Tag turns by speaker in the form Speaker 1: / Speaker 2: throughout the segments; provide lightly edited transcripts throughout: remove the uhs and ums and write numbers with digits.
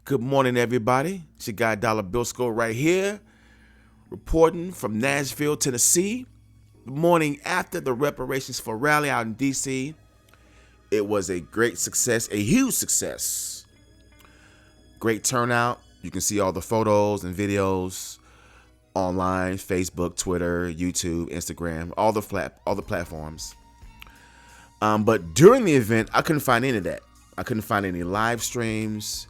Speaker 1: Good morning, everybody. It's your guy Dollar Bill Score right here, reporting from Nashville, Tennessee. The morning after the reparations for rally out in D.C. It was a great success, a huge success. Great turnout. You can see all the photos and videos online: Facebook, Twitter, YouTube, Instagram, all the platforms. But during the event, I couldn't find any of that. I couldn't find any live streams.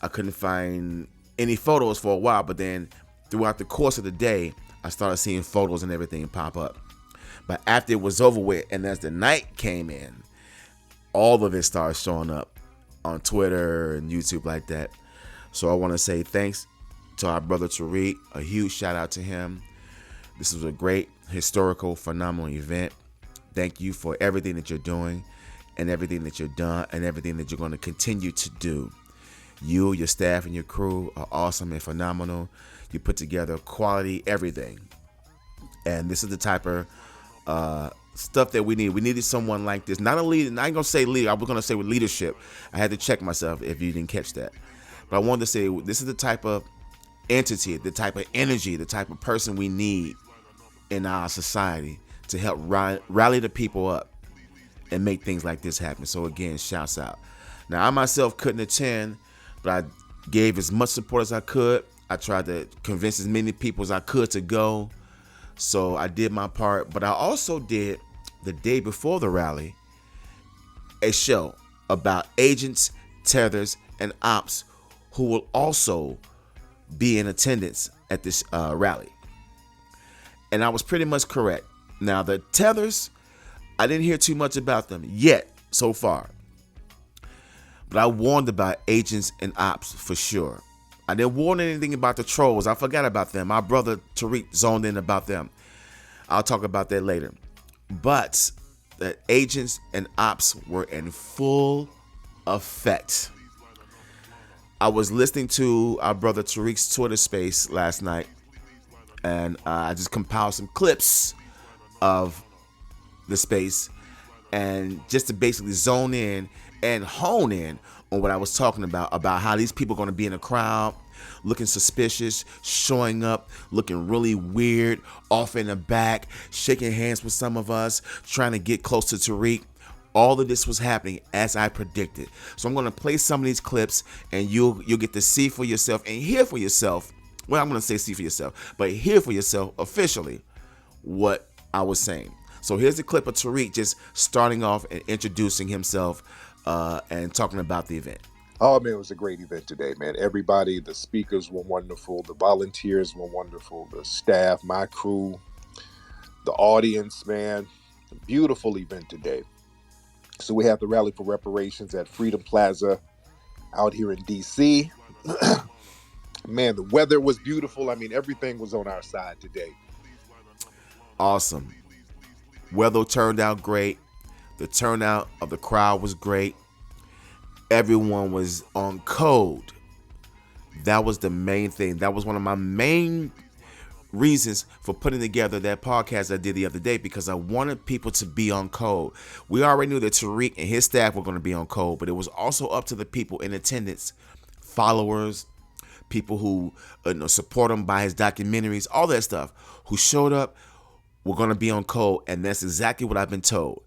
Speaker 1: I couldn't find any photos for a while, but then throughout the course of the day, I started seeing photos and everything pop up. But after it was over with, and as the night came in, all of it started showing up on Twitter and YouTube like that. So I want to say thanks to our brother Tariq. A huge shout out to him. This was a great, historical, phenomenal event. Thank you for everything that you're doing and everything that you've done and everything that you're going to continue to do. You, your staff, and your crew are awesome and phenomenal. You put together quality everything. And this is the type of stuff that we need. We needed someone like this. Not a leader. I ain't going to say leader. I was going to say with leadership. I had to check myself if you didn't catch that. But I wanted to say this is the type of entity, the type of energy, the type of person we need in our society to help rally the people up and make things like this happen. So again, shouts out. Now, I myself couldn't attend, but I gave as much support as I could. I tried to convince as many people as I could to go. So I did my part. But I also did, the day before the rally, a show about agents, tethers, and Opps who will also be in attendance at this rally. And I was pretty much correct. Now, the tethers, I didn't hear too much about them yet so far. But I warned about agents and Opps for sure. I didn't warn anything about the trolls. I forgot about them. My brother Tariq zoned in about them. I'll talk about that later. But the agents and Opps were in full effect. I was listening to our brother Tariq's Twitter space last night, and I just compiled some clips of the space, and just to basically zone in and hone in on what I was talking about how these people are going to be in a crowd, looking suspicious, showing up, looking really weird, off in the back, shaking hands with some of us, trying to get close to Tariq. All of this was happening as I predicted. So I'm going to play some of these clips, and you'll get to see for yourself and hear for yourself. Well, I'm going to say see for yourself, but hear for yourself officially what I was saying. So here's the clip of Tariq just starting off and introducing himself and talking about the event.
Speaker 2: Oh, man, it was a great event today, man. Everybody, the speakers were wonderful. The volunteers were wonderful. The staff, my crew, the audience, man. Beautiful event today. So we have the Rally for Reparations at Freedom Plaza out here in D.C. Man, the weather was beautiful. I mean, everything was on our side today.
Speaker 1: Awesome. Weather turned out great. The turnout of the crowd was great. Everyone was on code. That was the main thing. That was one of my main reasons for putting together that podcast I did the other day, because I wanted people to be on code. We already knew that Tariq and his staff were going to be on code, but it was also up to the people in attendance, followers, people who support him by his documentaries, all that stuff, who showed up, were going to be on code, and that's exactly what I've been told.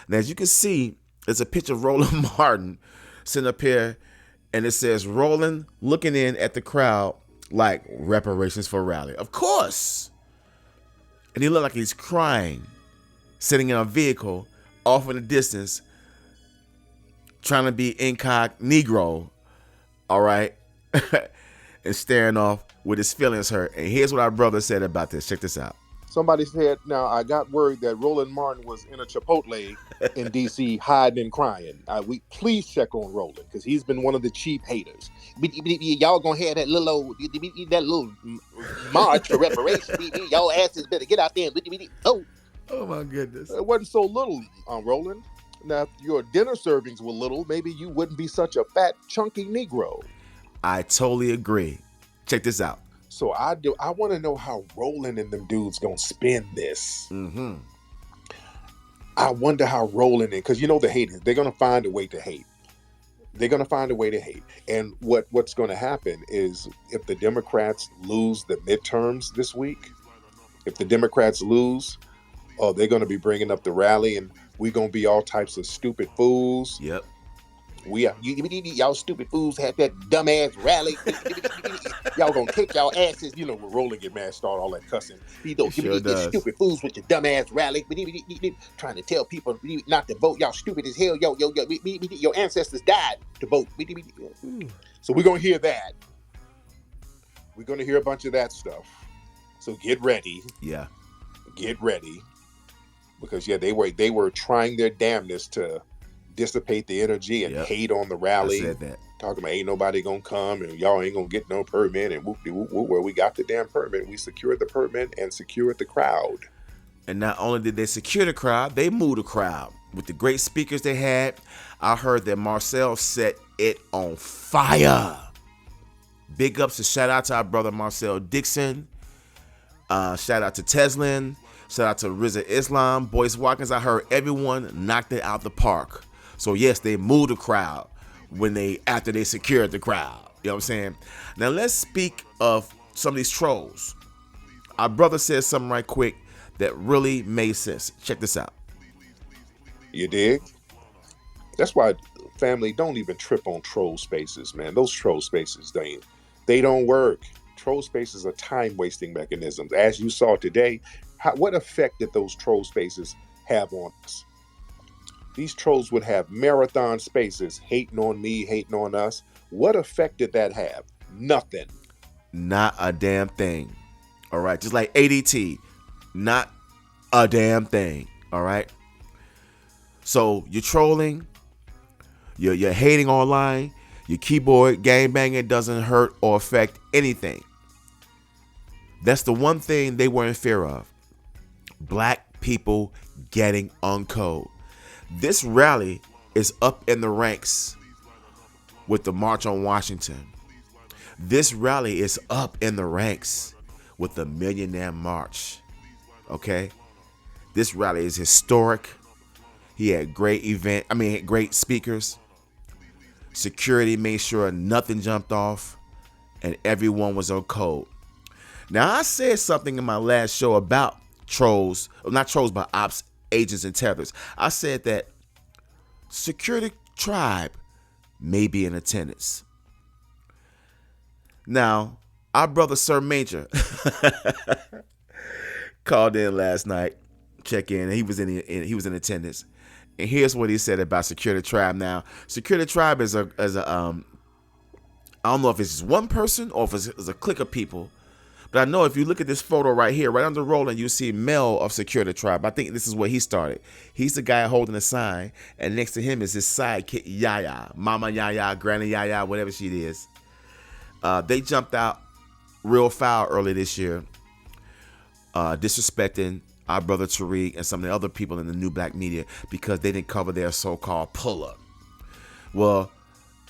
Speaker 1: Now, as you can see, there's a picture of Roland Martin sitting up here, and it says, Roland looking in at the crowd like reparations for rally. Of course. And he looked like he's crying, sitting in a vehicle off in the distance, trying to be incognito, all right, and staring off with his feelings hurt. And here's what our brother said about this. Check this out.
Speaker 2: Somebody said, now I got word that Roland Martin was in a Chipotle in D.C. hiding and crying. Please check on Roland, because he's been one of the chief haters. Y'all gonna have that little march for reparations. Y'all asses better get out there and
Speaker 1: Oh my goodness.
Speaker 2: It wasn't so little, Roland. Now, if your dinner servings were little, maybe you wouldn't be such a fat, chunky Negro.
Speaker 1: I totally agree. Check this out.
Speaker 2: So I want to know how Roland and them dudes gonna spin this.
Speaker 1: Mm-hmm.
Speaker 2: I wonder how Roland, because the haters, they're gonna find a way to hate. They're going to find a way to hate. And what's going to happen is if the Democrats lose the midterms this week, if the Democrats lose, oh, they're going to be bringing up the rally, and we're going to be all types of stupid fools.
Speaker 1: Yep.
Speaker 2: Y'all stupid fools had that dumbass rally. Y'all gonna kick y'all asses. You know, we're rolling your man, start all that cussing.
Speaker 1: It sure
Speaker 2: You
Speaker 1: does.
Speaker 2: stupid fools with your dumbass rally. Trying to tell people not to vote. Y'all stupid as hell. Your ancestors died to vote. So we're gonna hear that. We're gonna hear a bunch of that stuff. So get ready.
Speaker 1: Yeah.
Speaker 2: Get ready. Because they were trying their damnness to dissipate the energy and hate on the rally.
Speaker 1: I said that.
Speaker 2: Talking about ain't nobody gonna come and y'all ain't gonna get no permit and whoop. Well, we got the damn permit. We secured the permit and secured the crowd.
Speaker 1: And not only did they secure the crowd, they moved the crowd with the great speakers they had. I heard that Marcel set it on fire. Big ups and shout out to our brother Marcel Dixon. Shout out to Teslin. Shout out to Rizza Islam, Boyce Watkins. I heard everyone knocked it out the park. So yes, they moved the crowd after they secured the crowd. You know what I'm saying? Now let's speak of some of these trolls. Our brother said something right quick that really made sense. Check this out.
Speaker 2: You dig? That's why, family, don't even trip on troll spaces, man. Those troll spaces, they don't work. Troll spaces are time-wasting mechanisms. As you saw today, what effect did those troll spaces have on us? These trolls would have marathon spaces, hating on me, hating on us. What effect did that have? Nothing.
Speaker 1: Not a damn thing. All right. Just like ADT. Not a damn thing. All right. So you're trolling. You're hating online. Your keyboard gangbanging doesn't hurt or affect anything. That's the one thing they were in fear of. Black people getting on code. This rally is up in the ranks with the March on Washington. This rally is up in the ranks with the Millionaire March. Okay? This rally is historic. He had great speakers. Security made sure nothing jumped off and everyone was on code. Now, I said something in my last show about trolls, not trolls, but Opps, agents, and tethers. I said that security tribe may be in attendance. Now, our brother Sir Major called in last night, check in, and he was in attendance. And here's what he said about Security Tribe. Now, Security Tribe is a I don't know if it's just one person or if it's a clique of people. But I know if you look at this photo right here, right under Roland, you see Mel of Security Tribe. I think this is where he started. He's the guy holding the sign, and next to him is his sidekick, Yaya, Mama Yaya, Granny Yaya, whatever she is. They jumped out real foul early this year, disrespecting our brother Tariq and some of the other people in the new black media because they didn't cover their so-called pull-up. Well,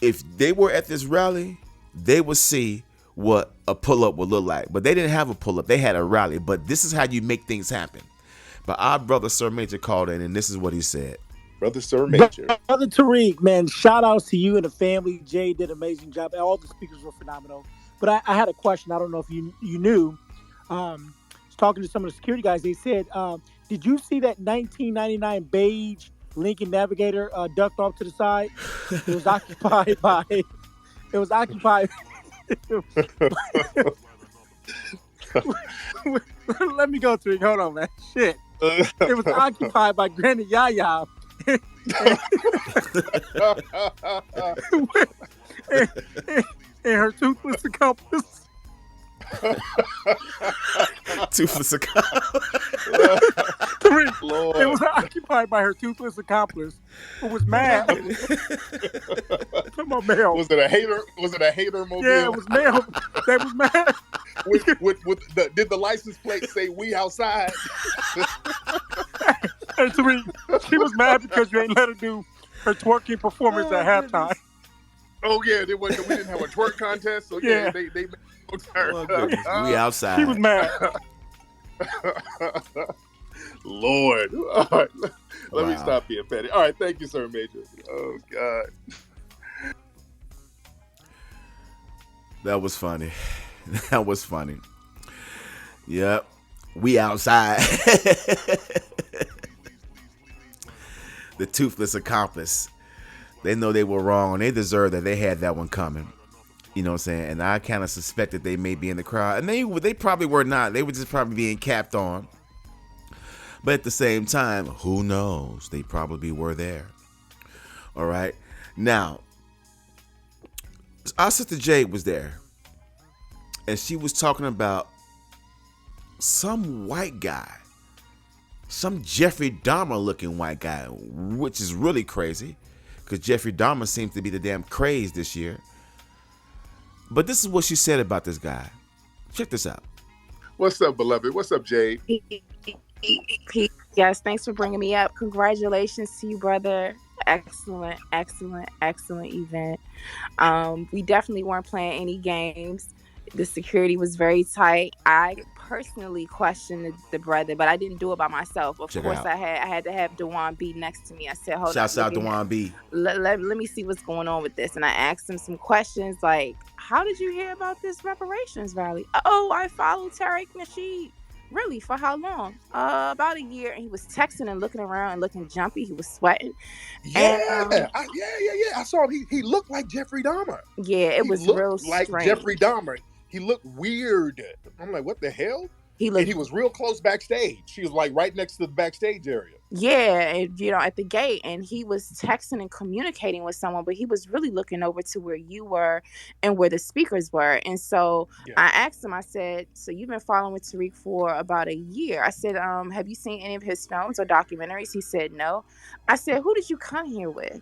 Speaker 1: if they were at this rally, they would see what a pull-up would look like. But they didn't have a pull-up. They had a rally. But this is how you make things happen. But our brother Sir Major called in, and this is what he said.
Speaker 2: Brother Sir Major.
Speaker 3: Brother Tariq, man, shout outs to you and the family. Jay did an amazing job. All the speakers were phenomenal. But I had a question. I don't know if you knew. Talking to some of the security guys, they said, did you see that 1999 beige Lincoln Navigator ducked off to the side? It was occupied by... Let me go through it. Hold on, man. Shit. It was occupied by Granny Yaya. and her toothless accomplice.
Speaker 1: Toothless accomplice.
Speaker 2: Lord.
Speaker 3: It was occupied by her toothless accomplice who was mad. Come on, Mel.
Speaker 2: Was it a hater? Was it a hater mobile?
Speaker 3: Yeah, it was Mel. They was mad.
Speaker 2: Did the license plate say "We outside"?
Speaker 3: Hey, Tariq, she was mad because you ain't let her do her twerking performance at halftime.
Speaker 2: Oh yeah, we didn't have a twerk contest. So yeah, they made
Speaker 1: we outside.
Speaker 3: She was mad.
Speaker 2: Lord. All right. Let me stop being petty. All right, thank you, Sir Major. Oh God.
Speaker 1: That was funny. That was funny. Yep. We outside. The toothless accomplice. They know they were wrong and they deserve that. They had that one coming. You know what I'm saying? And I kind of suspected they may be in the crowd. And they probably were not. They were just probably being capped on. But at the same time, who knows? They probably were there. All right. Now, our sister Jade was there. And she was talking about some white guy. Some Jeffrey Dahmer looking white guy. Which is really crazy. Because Jeffrey Dahmer seems to be the damn craze this year. But this is what she said about this guy. Check this out.
Speaker 2: What's up, beloved? What's up, Jade?
Speaker 4: Peace. Yes, thanks for bringing me up. Congratulations to you, brother. Excellent, excellent, excellent event. We definitely weren't playing any games. The security was very tight. I personally questioned the brother, but I didn't do it by myself. Of
Speaker 1: Check
Speaker 4: course,
Speaker 1: out.
Speaker 4: I had to have Dewan B next to me. I said, "Hold
Speaker 1: Shouts
Speaker 4: up,
Speaker 1: out
Speaker 4: look
Speaker 1: to
Speaker 4: at
Speaker 1: Juan
Speaker 4: him.
Speaker 1: B.
Speaker 4: Let me see what's going on with this." And I asked him some questions like, "How did you hear about this reparations rally?" "Oh, I followed Tariq Nasheed." "Really? For how long?" About a year." And he was texting and looking around and looking jumpy. He was sweating.
Speaker 2: Yeah,
Speaker 4: And
Speaker 2: yeah. I saw him. He looked like Jeffrey Dahmer.
Speaker 4: yeah, it
Speaker 2: He
Speaker 4: was
Speaker 2: looked
Speaker 4: real
Speaker 2: like
Speaker 4: strange.
Speaker 2: Jeffrey Dahmer. He looked weird. I'm like, what the hell?
Speaker 4: He
Speaker 2: And
Speaker 4: looked,
Speaker 2: he was real close backstage. She was like right next to the backstage area.
Speaker 4: yeah, and, at the gate, and he was texting and communicating with someone, but he was really looking over to where you were and where the speakers were. And so
Speaker 2: Yeah.
Speaker 4: I asked him, I said, "So you've been following Tariq for about a year." I said, "Have you seen any of his films or documentaries?" He said, "No." I said, "Who did you come here with?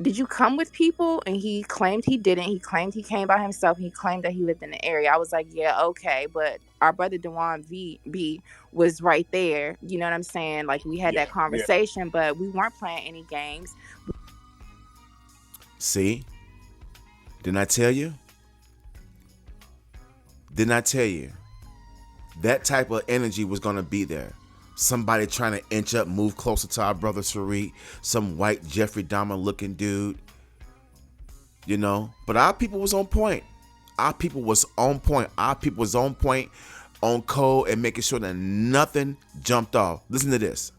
Speaker 4: Did you come with people?" And he claimed he didn't. He claimed he came by himself. He claimed that he lived in the area. I was like, yeah, okay. But our brother Dewan B was right there. You know what I'm saying? Like, we had that conversation, but we weren't playing any games.
Speaker 1: See? Didn't I tell you? Didn't I tell you? That type of energy was going to be there. Somebody trying to inch up, move closer to our brother Tariq. Some white Jeffrey Dahmer looking dude. You know? But our people was on point. Our people was on point. Our people was on point, on code, and making sure that nothing jumped off. Listen to this.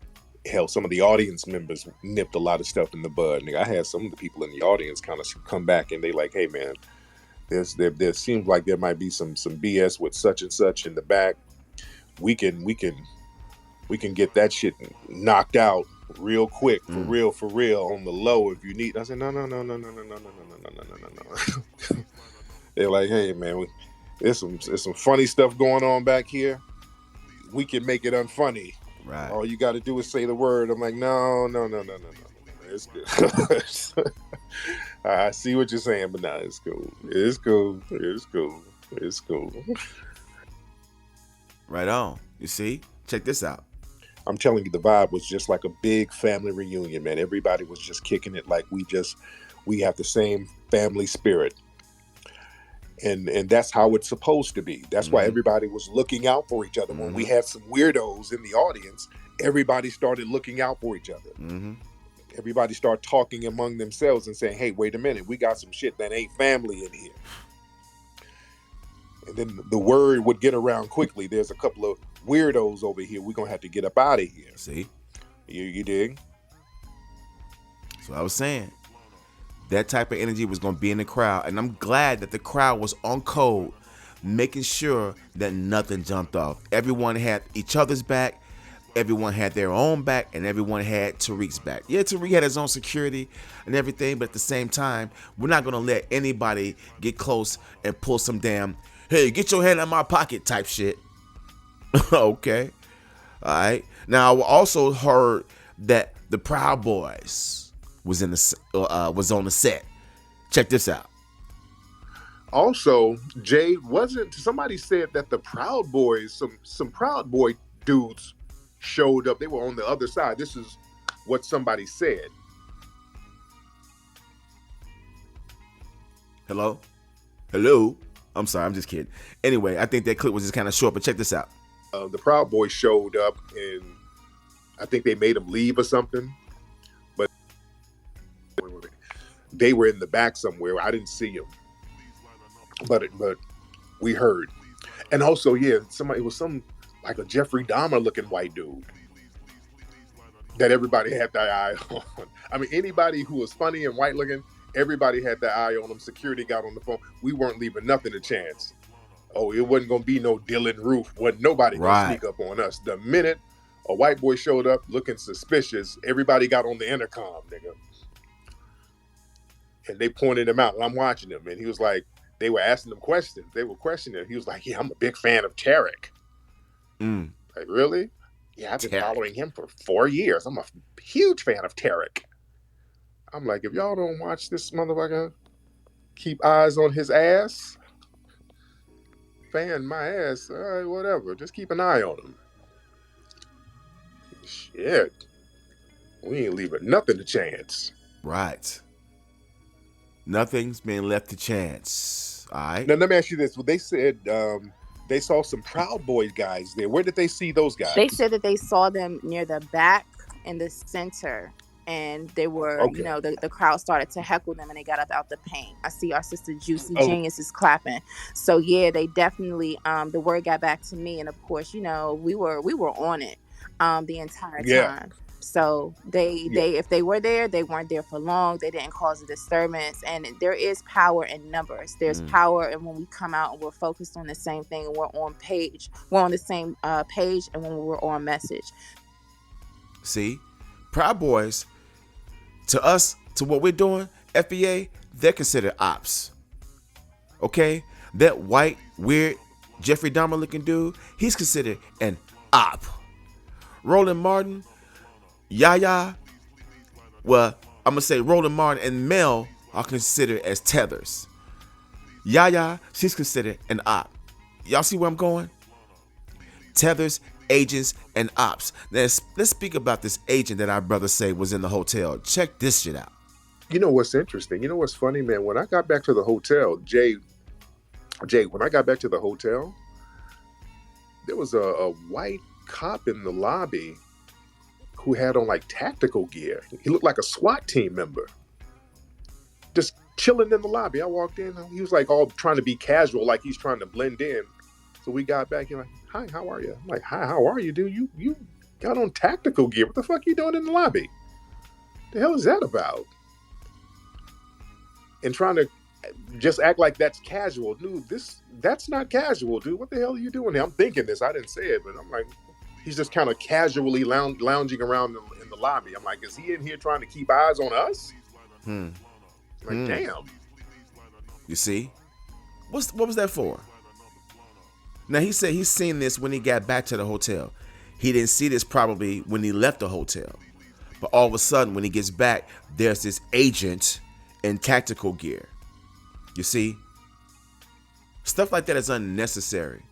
Speaker 2: Hell, some of the audience members nipped a lot of stuff in the bud. Nigga, I had some of the people in the audience kind of come back and they like, hey man, there seems like there might be some BS with such and such in the back. We can get that shit knocked out real quick, for real, on the low if you need. I said, no. They're like, hey man, there's some funny stuff going on back here. We can make it unfunny.
Speaker 1: Right.
Speaker 2: All you got to do is say the word. I'm like, no. It's good. I see what you're saying, but nah, it's cool.
Speaker 1: Right on. You see? Check this out.
Speaker 2: I'm telling you, the vibe was just like a big family reunion, man. Everybody was just kicking it like we have the same family spirit. And that's how it's supposed to be. That's why everybody was looking out for each other. When we had some weirdos in the audience, everybody started looking out for each other. Everybody started talking among themselves and saying, hey, wait a minute, we got some shit that ain't family in here. And then the word would get around quickly. There's a couple of weirdos over here. We're going to have to get up out of here.
Speaker 1: See?
Speaker 2: You dig?
Speaker 1: So I was saying, that type of energy was going to be in the crowd. And I'm glad that the crowd was on code, making sure that nothing jumped off. Everyone had each other's back. Everyone had their own back, and everyone had Tariq's back. Yeah, Tariq had his own security and everything, but at the same time, we're not going to let anybody get close and pull some damn, hey, get your hand out of my pocket type shit. Okay. All right. Now, I also heard that the Proud Boys was was on the set. Check this out.
Speaker 2: Also, Jay, somebody said that the Proud Boys, some Proud Boy dudes showed up. They were on the other side. This is what somebody said.
Speaker 1: Hello? I'm sorry, I'm just kidding. Anyway, I think that clip was just kind of short, but check this out.
Speaker 2: The Proud Boys showed up, and I think they made them leave or something. But they were in the back somewhere. I didn't see them. but we heard. And also, yeah, somebody, it was some like a Jeffrey Dahmer looking white dude that everybody had their eye on. I mean, anybody who was funny and white looking, everybody had their eye on them. Security got on the phone. We weren't leaving nothing to chance. Oh, it wasn't gonna be no Dylan Roof. Wasn't nobody gonna
Speaker 1: Right.
Speaker 2: sneak up on us. The minute a white boy showed up looking suspicious, everybody got on the intercom, nigga. And they pointed him out. And I'm watching him, and he was like, they were asking him questions. They were questioning him. He was like, yeah, I'm a big fan of Tarek. Like, really? Yeah, I've been
Speaker 1: Tarek.
Speaker 2: following him for 4 years. I'm a huge fan of Tarek. I'm like, if y'all don't watch this motherfucker, keep eyes on his ass, fan my ass, all right, whatever. Just keep an eye on him. Shit. We ain't leaving nothing to chance.
Speaker 1: Right. Nothing's been left to chance. All right.
Speaker 2: Now, let me ask you this. Well, they said they saw some Proud Boys guys there. Where did they see those guys?
Speaker 4: They said that they saw them near the back and the center. And they were,
Speaker 2: Okay.
Speaker 4: you know, the crowd started to heckle them and they got up out the paint. I see our sister Juicy
Speaker 2: Oh.
Speaker 4: Genius is clapping. So yeah, they definitely the word got back to me, and of course, you know, we were on it the entire time. So they if they were there, they weren't there for long. They didn't cause a disturbance. And there is power in numbers. There's power, and when we come out and we're focused on the same thing and we're on the same page, and when we're on message.
Speaker 1: See, Proud Boys, to us, to what we're doing, FBA, they're considered ops. Okay? That white, weird, Jeffrey Dahmer looking dude, he's considered an op. Roland Martin, Yaya, well, I'm going to say Roland Martin and Mel are considered as Tethers. Yaya, she's considered an op. Y'all see where I'm going? Tethers, agents, and ops. Now, let's speak about this agent that our brother say was in the hotel. Check this shit out.
Speaker 2: You know what's interesting? You know what's funny, man? When I got back to the hotel, Jay, when I got back to the hotel, there was a white cop in the lobby who had on like tactical gear. He looked like a SWAT team member. Just chilling in the lobby. I walked in, he was like all trying to be casual, like he's trying to blend in. So we got back, he's like, hi, how are you? I'm like, hi, how are you, dude? You got on tactical gear. What the fuck you doing in the lobby? The hell is that about? And trying to just act like that's casual. Dude, that's not casual, dude. What the hell are you doing here? I'm thinking this. I didn't say it, but I'm like, he's just kind of casually lounging around in the lobby. I'm like, is he in here trying to keep eyes on us? Like, damn.
Speaker 1: You see? What was that for? Now, he said he's seen this when he got back to the hotel. He didn't see this probably when he left the hotel. But all of a sudden, when he gets back, there's this agent in tactical gear. You see? Stuff like that is unnecessary.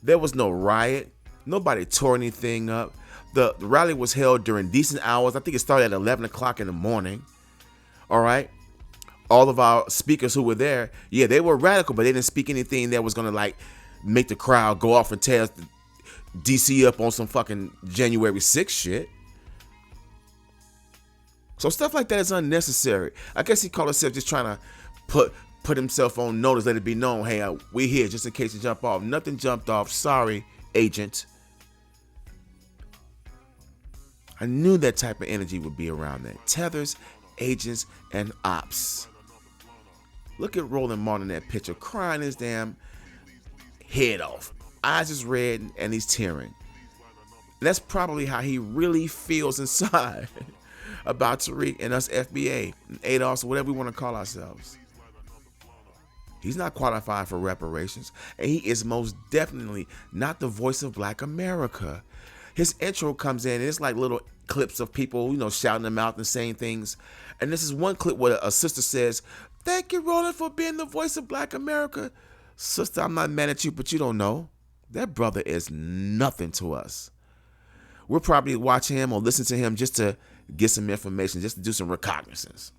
Speaker 1: There was no riot. Nobody tore anything up. The rally was held during decent hours. I think it started at 11 o'clock in the morning. All right? All of our speakers who were there, yeah, they were radical, but they didn't speak anything that was going to, like, make the crowd go off and tear DC up on some fucking January 6th shit. So stuff like that is unnecessary. I guess he called himself just trying to put himself on notice, let it be known, hey, we're here just in case you jump off. Nothing jumped off. Sorry, agent. I knew that type of energy would be around there. Tethers, agents, and ops. Look at Roland Martin in that picture, crying his damn head off. Eyes is red and he's tearing. And that's probably how he really feels inside about Tariq and us FBA, and ADOS, or whatever we want to call ourselves. He's not qualified for reparations, and he is most definitely not the voice of Black America. His intro comes in, and it's like little clips of people, you know, shouting them out and saying things. And this is one clip where a sister says, "Thank you, Roland, for being the voice of Black America." Sister, I'm not mad at you, but you don't know. That brother is nothing to us. We'll probably watch him or listen to him just to get some information, just to do some recognizance.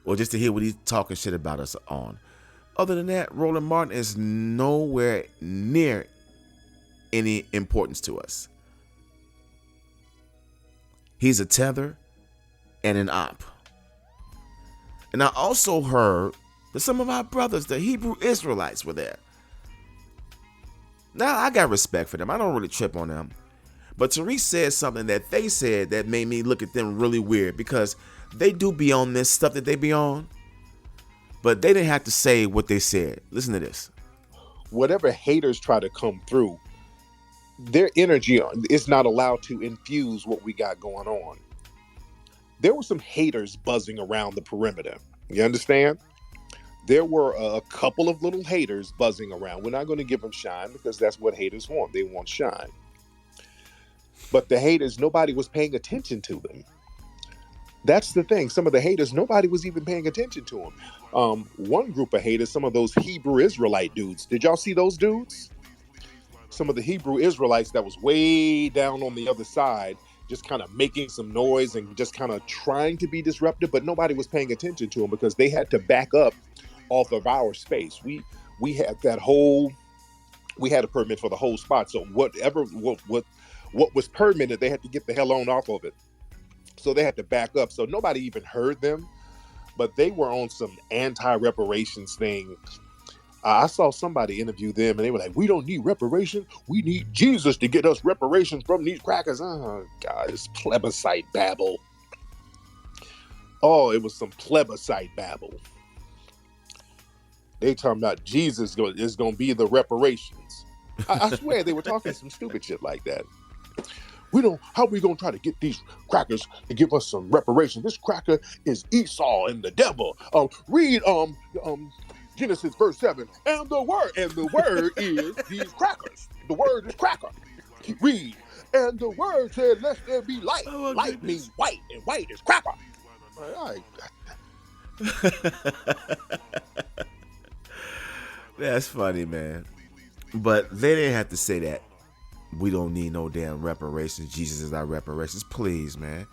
Speaker 1: Or just to hear what he's talking shit about us on. Other than that, Roland Martin is nowhere near any importance to us. He's a tether and an op. And I also heard That some of our brothers, the Hebrew Israelites, were there. Now, I got respect for them. I don't really trip on them. But Tariq said something that they said that made me look at them really weird, because they do be on this stuff that they be on, but they didn't have to say what they said. Listen to this.
Speaker 2: Whatever haters try to come through, their energy is not allowed to infuse what we got going on. There were some haters buzzing around the perimeter. You understand? There were a couple of little haters buzzing around. We're not going to give them shine, because that's what haters want. They want shine. But the haters, nobody was paying attention to them. That's the thing. Some of the haters, nobody was even paying attention to them. One group of haters, some of those Hebrew Israelite dudes. Did y'all see those dudes? Some of the Hebrew Israelites that was way down on the other side, just kind of making some noise and just kind of trying to be disruptive, but nobody was paying attention to them because they had to back up off of our space. We had a permit for the whole spot. So what was permitted, they had to get the hell on off of it. So they had to back up. So nobody even heard them, but they were on some anti-reparations thing. I saw somebody interview them and they were like, we don't need reparations. We need Jesus to get us reparations from these crackers. Oh, God, it's plebiscite babble. Oh, it was some plebiscite babble. They talking about Jesus is going to be the reparations. I swear they were talking some stupid shit like that. How are we going to try to get these crackers to give us some reparations? This cracker is Esau and the devil. Read Genesis verse 7. And the word is these crackers. The word is cracker. Read. And the word said, let there be light.
Speaker 1: Oh,
Speaker 2: light means white, and white is cracker. All right.
Speaker 1: That's funny, man. But they didn't have to say that. We don't need no damn reparations. Jesus is our reparations. Please, man.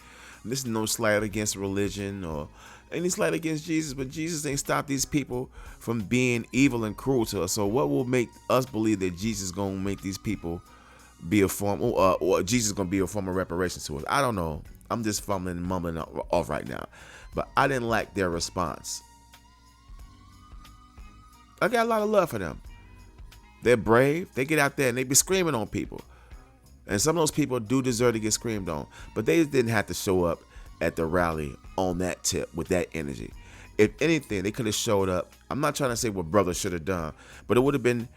Speaker 1: This is no slight against religion or any slight against Jesus, but Jesus ain't stopped these people from being evil and cruel to us. So what will make us believe that Jesus is going to make these people be a form, or Jesus is going to be a form of reparations to us? I don't know. I'm just fumbling and mumbling off right now. But I didn't like their response. I got a lot of love for them. They're brave. They get out there and they be screaming on people. And some of those people do deserve to get screamed on. But they didn't have to show up at the rally on that tip with that energy. If anything, they could have showed up. I'm not trying to say what brothers should have done, but it would have been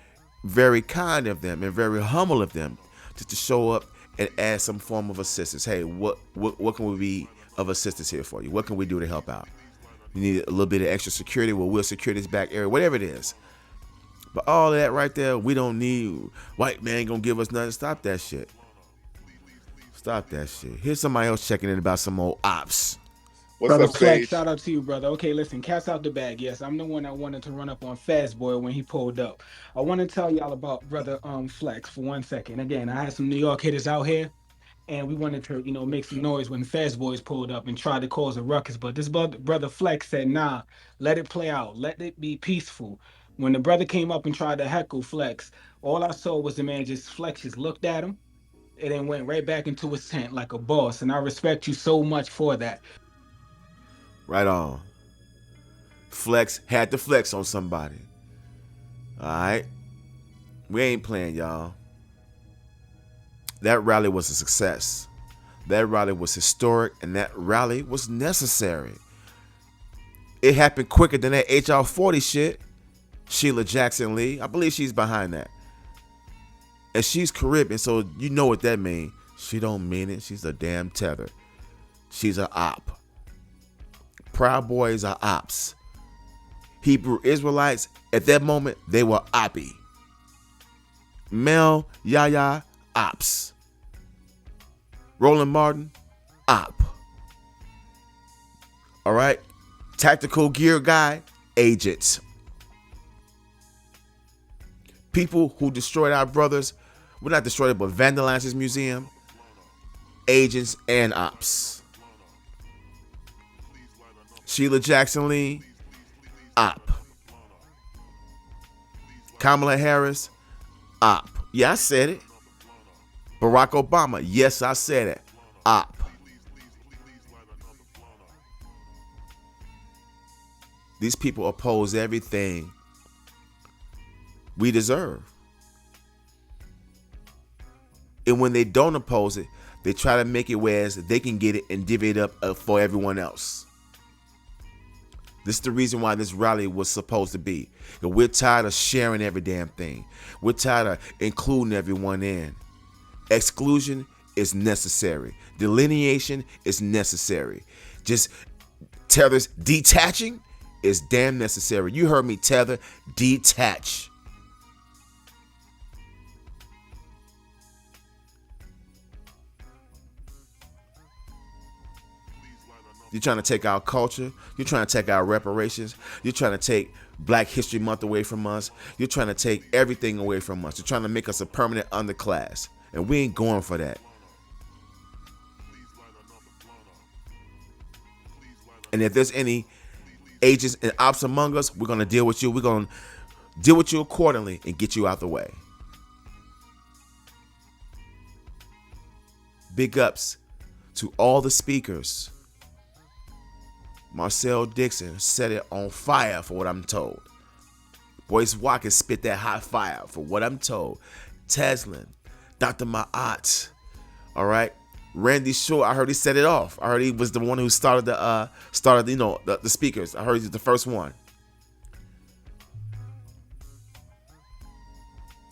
Speaker 1: very kind of them and very humble of them just to show up and add some form of assistance. Hey, what can we be of assistance here for you? What can we do to help out? You need a little bit of extra security. Well, we'll secure this back area, whatever it is. But all of that right there, we don't need. White man gonna give us nothing. Stop that shit. Stop that shit. Here's somebody else checking in about some old Opps.
Speaker 2: What's
Speaker 5: Brother
Speaker 2: up,
Speaker 5: Flex,
Speaker 2: Sage?
Speaker 5: shout out to you, brother. Okay, listen, cats out the bag. Yes, I'm the one that wanted to run up on Fast Boy when he pulled up. I want to tell y'all about brother Flex for 1 second. Again, I had some New York hitters out here, and we wanted to, make some noise when Fast Boys pulled up and tried to cause a ruckus. But this brother Flex said, nah, let it play out. Let it be peaceful. When the brother came up and tried to heckle Flex, all I saw was the man Flex just looked at him and then went right back into his tent like a boss. And I respect you so much for that.
Speaker 1: Right on. Flex had to flex on somebody. All right. We ain't playing, y'all. That rally was a success. That rally was historic, and that rally was necessary. It happened quicker than that HR 40 shit. Sheila Jackson Lee, I believe she's behind that. And she's Caribbean, so you know what that means. She don't mean it. She's a damn tether. She's an op. Proud Boys are ops. Hebrew Israelites, at that moment, they were oppy. Mel, Yaya, ops. Roland Martin, op. All right? Tactical gear guy, agents. People who destroyed our brothers, well, not destroyed it, but vandalized his museum, agents and ops. Sheila Jackson Lee, op. Kamala Harris, op. Yeah, I said it. Barack Obama, yes, I said it. Op. These people oppose everything we deserve. And when they don't oppose it, they try to make it whereas they can get it and divvy it up for everyone else. This is the reason why this rally was supposed to be. We're tired of sharing every damn thing. We're tired of including everyone in. Exclusion is necessary. Delineation is necessary. Just Tethers detaching is damn necessary. You heard me, Tether. Detach. You're trying to take our culture. You're trying to take our reparations. You're trying to take Black History Month away from us. You're trying to take everything away from us. You're trying to make us a permanent underclass. And we ain't going for that. And if there's any agents and ops among us, we're going to deal with you. We're going to deal with you accordingly and get you out the way. Big ups to all the speakers. Marcel Dixon set it on fire for what I'm told. Boyce Watkins spit that hot fire for what I'm told. Teslin, Dr. Ma'at, all right. Randy Short, I heard he set it off. I heard he was the one who started the speakers. I heard he was the first one.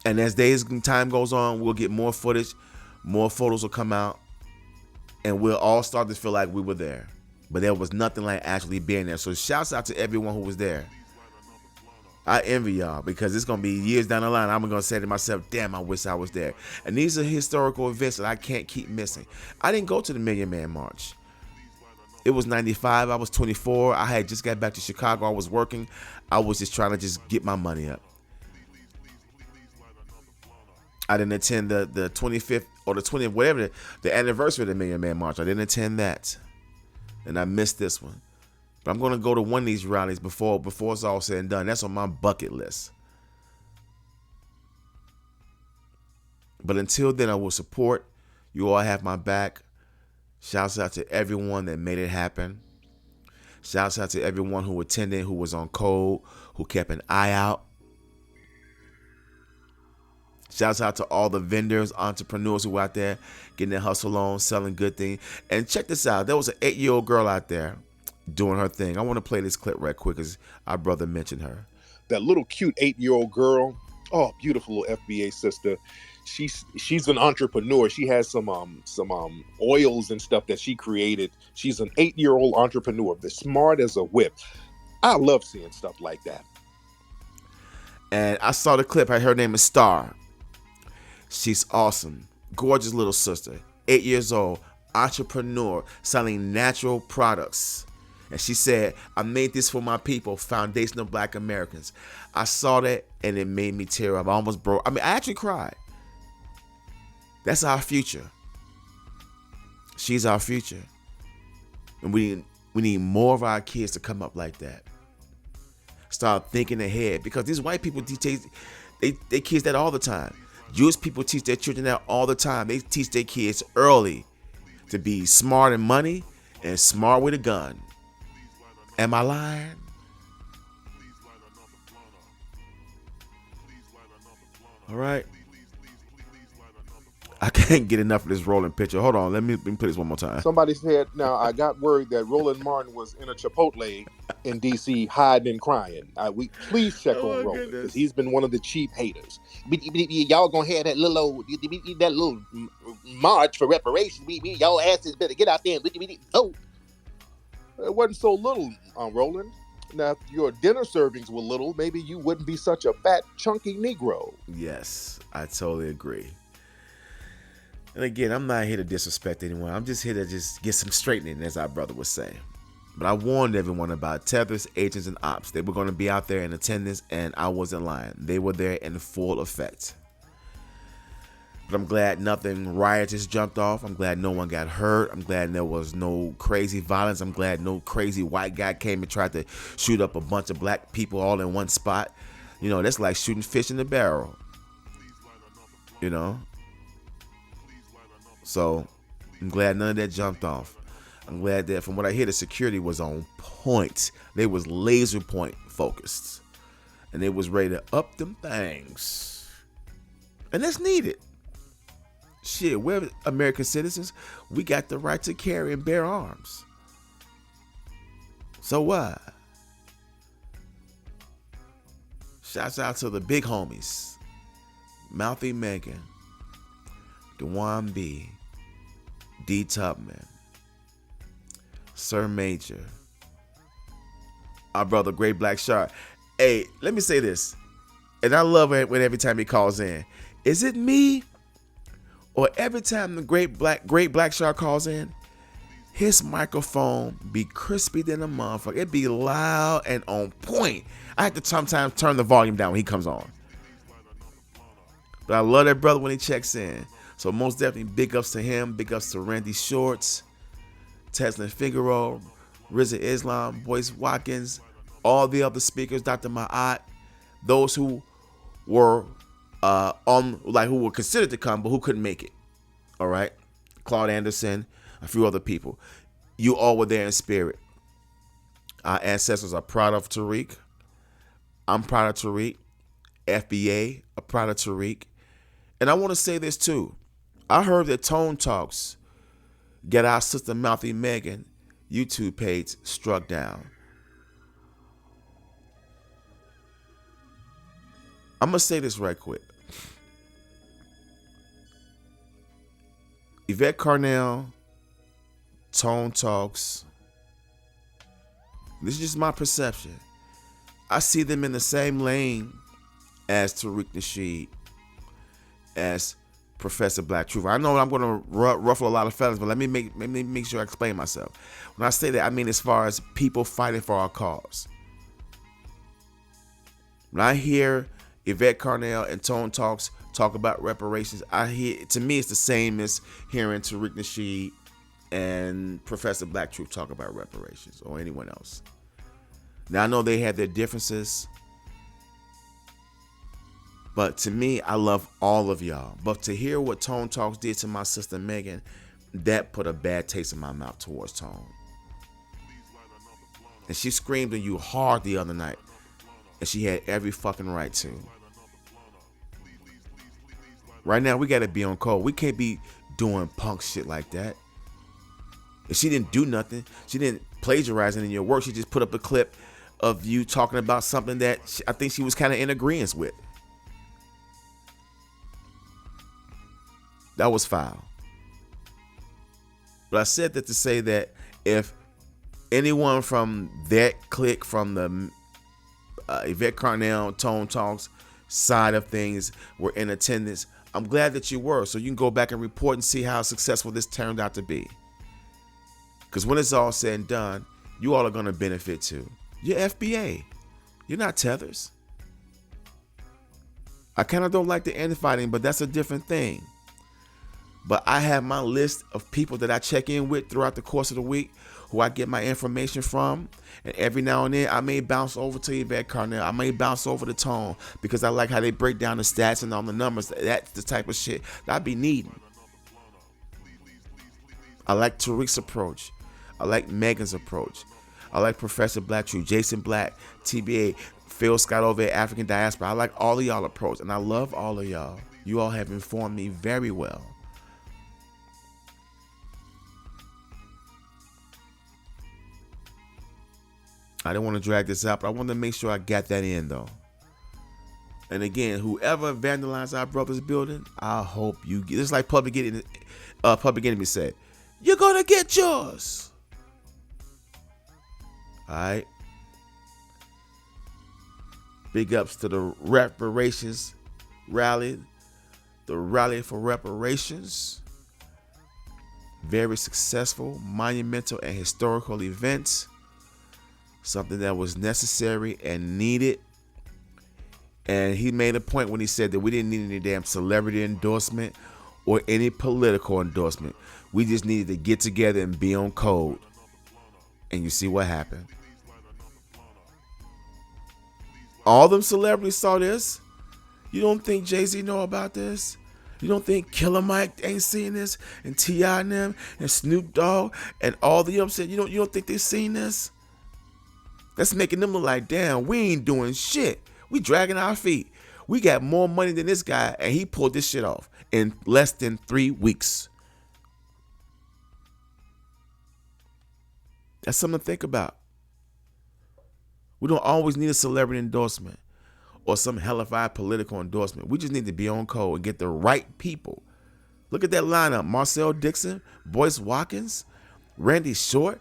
Speaker 1: And as days and time goes on, we'll get more footage, more photos will come out, and we'll all start to feel like we were there. But there was nothing like actually being there. So shouts out to everyone who was there. I envy y'all because it's going to be years down the line. I'm going to say to myself, damn, I wish I was there. And these are historical events that I can't keep missing. I didn't go to the Million Man March. It was 95. I was 24. I had just got back to Chicago. I was working. I was just trying to just get my money up. I didn't attend the 25th or the 20th, whatever, the anniversary of the Million Man March. I didn't attend that. And I missed this one. But I'm going to go to one of these rallies before it's all said and done. That's on my bucket list. But until then, I will support. You all have my back. Shouts out to everyone that made it happen. Shouts out to everyone who attended, who was on code, who kept an eye out. Shouts out to all the vendors, entrepreneurs who were out there getting their hustle on, selling good things. And check this out. There was an 8-year-old girl out there doing her thing. I want to play this clip right quick because our brother mentioned her.
Speaker 2: That little cute 8-year-old girl. Oh, beautiful little FBA sister. She's an entrepreneur. She has some oils and stuff that she created. She's an 8-year-old entrepreneur, the smart as a whip. I love seeing stuff like that.
Speaker 1: And I saw the clip. Her name is Star. She's awesome. Gorgeous little sister. 8 years old. Entrepreneur. Selling natural products. And she said, I made this for my people. Foundation of Black Americans. I saw that and it made me tear up. I almost broke. I actually cried. That's our future. She's our future. And we need more of our kids to come up like that. Start thinking ahead. Because these white people teach they kids that all the time. Jewish people teach their children that all the time. They teach their kids early to be smart in money and smart with a gun. Am I lying? All right. I can't get enough of this rolling picture. Hold on. Let me put this one more time.
Speaker 2: Somebody said, now I got word that Roland Martin was in a Chipotle in D.C. hiding and crying. Please check on Roland because he's been one of the chief haters. Y'all gonna have that little march for reparations. Y'all asses better get out there and vote. It wasn't so little, Roland. Now, if your dinner servings were little, maybe you wouldn't be such a fat, chunky Negro.
Speaker 1: Yes, I totally agree. And again, I'm not here to disrespect anyone. I'm just here to just get some straightening, as our brother would say. But I warned everyone about Tethers, agents, and ops. They were going to be out there in attendance, and I wasn't lying. They were there in full effect. But I'm glad nothing riotous jumped off. I'm glad no one got hurt. I'm glad there was no crazy violence. I'm glad no crazy white guy came and tried to shoot up a bunch of black people all in one spot. You know, that's like shooting fish in the barrel. You know? So I'm glad none of that jumped off. I'm glad that from what I hear, the security was on point. They was laser point focused. And they was ready to up them things. And that's needed. Shit, we're American citizens. We got the right to carry and bear arms. So what? Shouts out to the big homies. Mouthy Megan. Dewan B. D. Tubman. Sir Major. Our brother Great Black Shark. Hey, let me say this. And I love it when every time he calls in. Is it me? Or every time the Great Black Shark calls in, his microphone be crispy than a motherfucker. It be loud and on point. I have to sometimes turn the volume down when he comes on. But I love that brother when he checks in. So most definitely big ups to him. Big ups to Randy Shorts, Tesla Figaro, Rizza Islam, Boyce Watkins, all the other speakers, Dr. Ma'at, those who were who were considered to come but who couldn't make it. All right, Claude Anderson, a few other people. You all were there in spirit. Our ancestors are proud of Tariq. I'm proud of Tariq. FBA are proud of Tariq. And I want to say this too. I heard that Tone Talks get our sister Mouthy Megan YouTube page struck down. I'm going to say this right quick. Yvette Carnell, Tone Talks, this is just my perception. I see them in the same lane as Tariq Nasheed, as Professor Black Truth. I know I'm going to ruffle a lot of feathers, but let me make sure I explain myself. When I say that, I mean as far as people fighting for our cause. When I hear Yvette Carnell and Tone Talks talk about reparations, to me it's the same as hearing Tariq Nasheed and Professor Black Truth talk about reparations or anyone else. Now I know they have their differences, but to me, I love all of y'all. But to hear what Tone Talks did to my sister Megan, that put a bad taste in my mouth towards Tone. And she screamed at you hard the other night, and she had every fucking right to. Right now, we got to be on code. We can't be doing punk shit like that. If she didn't do nothing, she didn't plagiarize any of your work, she just put up a clip of you talking about something that I think she was kind of in agreement with. That was foul. But I said that to say that if anyone from that clique, from the Yvette Carnell, Tone Talks side of things were in attendance, I'm glad that you were, so you can go back and report and see how successful this turned out to be. Because when it's all said and done, you all are going to benefit too. You're FBA. You're not Tethers. I kind of don't like the infighting, but that's a different thing. But I have my list of people that I check in with throughout the course of the week, who I get my information from. And every now and then, I may bounce over to Yvette Carnell. I may bounce over to Tone, because I like how they break down the stats and all the numbers. That's the type of shit that I be needing. I like Tariq's approach. I like Megan's approach. I like Professor Black Truth, Jason Black, TBA, Phil Scott over at African Diaspora. I like all of y'all approach, and I love all of y'all. You all have informed me very well. I didn't want to drag this out, but I wanted to make sure I got that in, though. And again, whoever vandalized our brother's building, I hope you get. It's like Public Enemy said, you're gonna get yours. All right. Big ups to the reparations rally, the rally for reparations. Very successful, monumental, and historical event. Something that was necessary and needed. And he made a point when he said that we didn't need any damn celebrity endorsement or any political endorsement. We just needed to get together and be on code. And you see what happened. All them celebrities saw this. You don't think Jay-Z know about this? You don't think Killer Mike ain't seen this, and T.I. and them, and Snoop Dogg, and all the upset? You don't think they've seen this? That's making them look like, damn, we ain't doing shit. We dragging our feet. We got more money than this guy, and he pulled this shit off in less than 3 weeks. That's something to think about. We don't always need a celebrity endorsement or some hellified political endorsement. We just need to be on code and get the right people. Look at that lineup. Marcel Dixon, Boyce Watkins, Randy Short,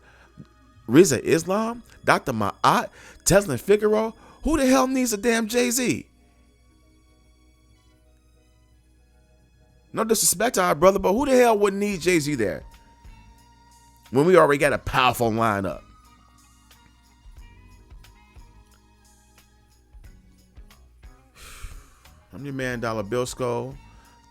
Speaker 1: Riza Islam, Dr. Ma'at, Teslin Figaro. Who the hell needs a damn Jay-Z? No disrespect to our brother, but who the hell would need Jay-Z there when we already got a powerful lineup? I'm your man, Dollar Bill Skull.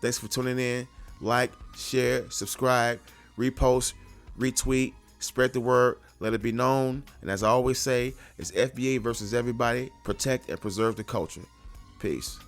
Speaker 1: Thanks for tuning in. Like, share, subscribe, repost, retweet, spread the word, let it be known. And as I always say, it's FBA versus everybody. Protect and preserve the culture. Peace.